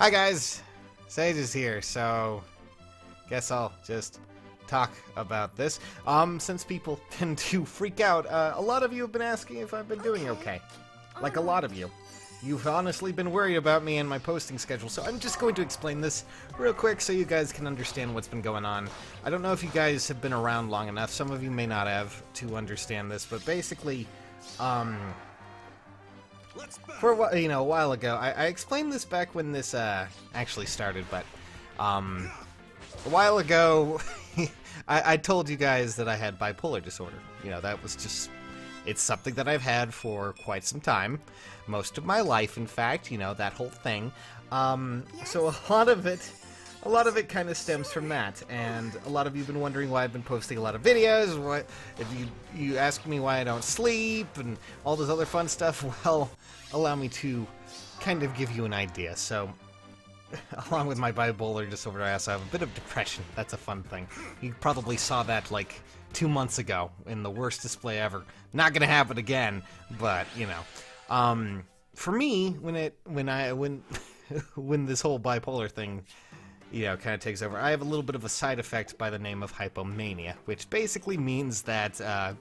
Hi guys, Sage is here, so guess I'll just talk about this. Since people tend to freak out, a lot of you have been asking if I've been doing okay. Like a lot of you. You've honestly been worried about me and my posting schedule, so I'm just going to explain this real quick so you guys can understand what's been going on. I don't know if you guys have been around long enough, some of you may not have, to understand this, but basically, for a while ago, I explained this back when this actually started, but a while ago, I told you guys that I had bipolar disorder. You know, that was just, it's something that I've had for quite some time, most of my life, in fact. You know, that whole thing. So a lot of it kind of stems from that, and a lot of you have been wondering why I've been posting a lot of videos. What if you ask me why I don't sleep and all this other fun stuff? Well, allow me to kind of give you an idea. So, along with my bipolar disorder, I also have a bit of depression. That's a fun thing. You probably saw that like 2 months ago in the worst display ever. Not gonna happen again, but you know, for me, when this whole bipolar thing, you know, kind of takes over, I have a little bit of a side effect by the name of hypomania, which basically means that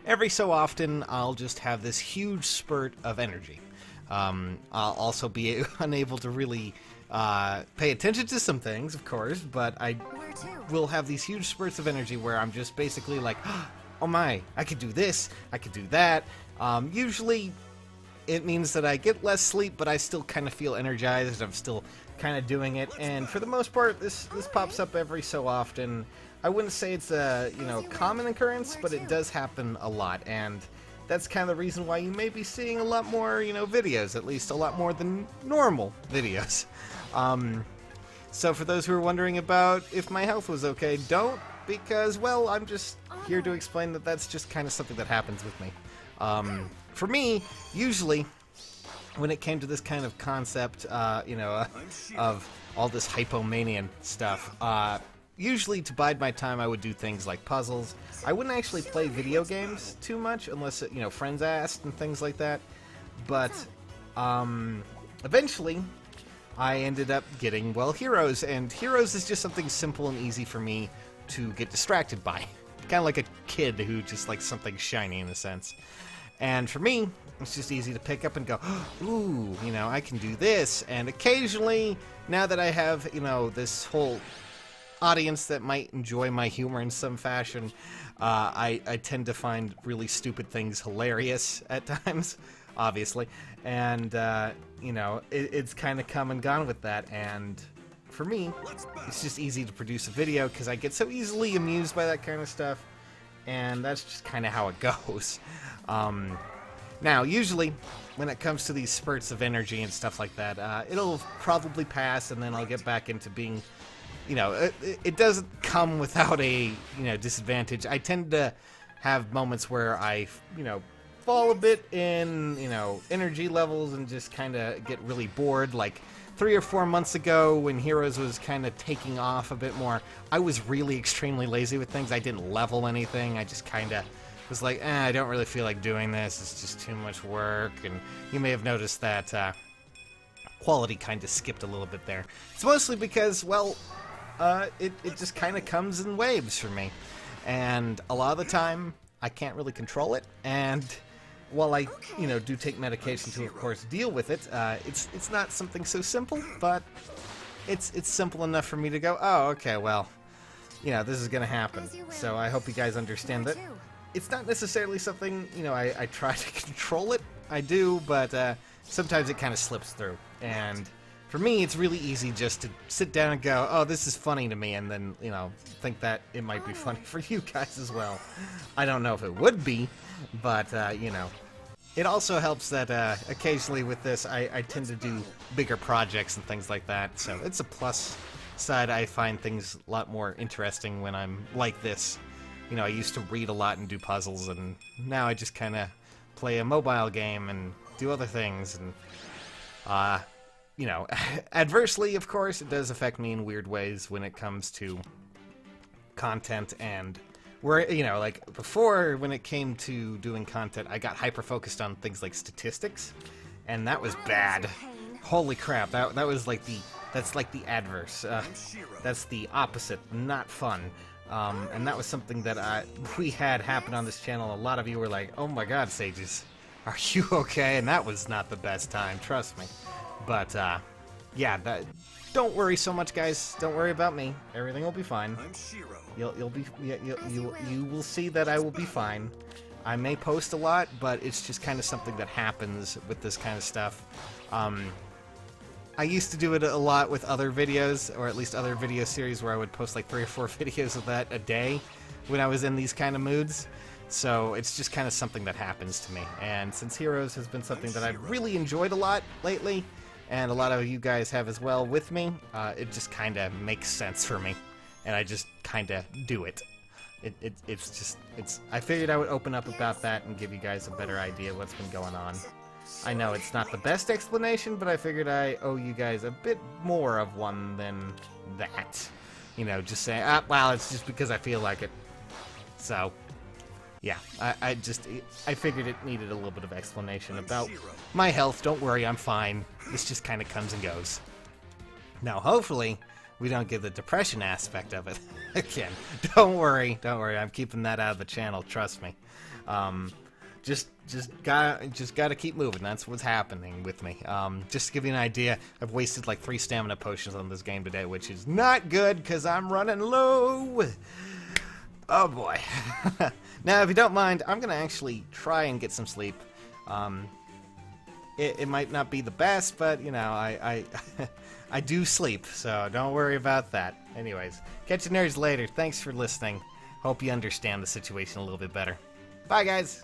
every so often I'll just have this huge spurt of energy. I'll also be unable to really pay attention to some things, of course, but I will have these huge spurts of energy where I'm just basically like, oh my, I could do this, I could do that. Usually it means that I get less sleep, but I still kind of feel energized. I'm still kind of doing it, and for the most part, this pops up every so often. I wouldn't say it's a common occurrence, but it does happen a lot, and that's kind of the reason why you may be seeing a lot more videos, at least a lot more than normal videos. So for those who are wondering about if my health was okay, don't, because, well, I'm just here to explain that that's just kind of something that happens with me. For me, usually, when it came to this kind of concept, of all this hypomania stuff, usually to bide my time, I would do things like puzzles. I wouldn't actually play video games too much unless, friends asked and things like that. But, eventually, I ended up getting, well, Heroes. And Heroes is just something simple and easy for me to get distracted by. Kind of like a kid who just likes something shiny, in a sense. And for me, it's just easy to pick up and go, ooh, I can do this. And occasionally, now that I have, this whole audience that might enjoy my humor in some fashion, I tend to find really stupid things hilarious at times, obviously. And, it's kind of come and gone with that. And for me, it's just easy to produce a video because I get so easily amused by that kind of stuff. And that's just kind of how it goes. Now, usually, when it comes to these spurts of energy and stuff like that, it'll probably pass, and then I'll get back into being, it doesn't come without a, disadvantage. I tend to have moments where I, fall a bit in, energy levels and just kind of get really bored. Like 3 or 4 months ago, when Heroes was kind of taking off a bit more, I was really extremely lazy with things. I didn't level anything. I just kind of was like, I don't really feel like doing this. It's just too much work. And you may have noticed that quality kind of skipped a little bit there. It's mostly because, well, it just kind of comes in waves for me. And a lot of the time, I can't really control it. And while I, do take medication to, of course, deal with it, it's not something so simple, but it's simple enough for me to go, oh, okay, well, this is going to happen. So I hope you guys understand that it's not necessarily something, I try to control it. I do, but sometimes it kind of slips through. And for me, it's really easy just to sit down and go, oh, this is funny to me, and then, think that it might be funny for you guys as well. I don't know if it would be, but, it also helps that occasionally with this, I tend to do bigger projects and things like that, so it's a plus side. I find things a lot more interesting when I'm like this. I used to read a lot and do puzzles, and now I just kind of play a mobile game and do other things, and, adversely, of course, it does affect me in weird ways when it comes to content, and where, like, before, when it came to doing content, I got hyper-focused on things like statistics, and that was bad. Holy crap, that was like that's like the adverse. That's the opposite, not fun. And that was something that we had happen on this channel. A lot of you were like, oh my god, Sages, are you okay? And that was not the best time, trust me. But, yeah, don't worry so much, guys. Don't worry about me. Everything will be fine. You will see that I will be fine. I may post a lot, but it's just kind of something that happens with this kind of stuff. I used to do it a lot with other videos, or at least other video series where I would post like 3 or 4 videos of that a day when I was in these kind of moods. So it's just kind of something that happens to me. And since Heroes has been something that I've really enjoyed a lot lately, and a lot of you guys have as well with me, it just kind of makes sense for me. And I just kind of do it. I figured I would open up about that and give you guys a better idea of what's been going on. I know it's not the best explanation, but I figured I owe you guys a bit more of one than that. You know, just saying, well, it's just because I feel like it. So, yeah, I figured it needed a little bit of explanation about my health. Don't worry, I'm fine. This just kind of comes and goes. Now, hopefully, we don't get the depression aspect of it again. Don't worry, I'm keeping that out of the channel, trust me. Just gotta keep moving. That's what's happening with me. Just to give you an idea, I've wasted like 3 stamina potions on this game today, which is not good because I'm running low. Oh boy. Now, if you don't mind, I'm gonna actually try and get some sleep. It might not be the best, but you know, I do sleep, so don't worry about that. Anyways, catch you nerds later. Thanks for listening. Hope you understand the situation a little bit better. Bye, guys.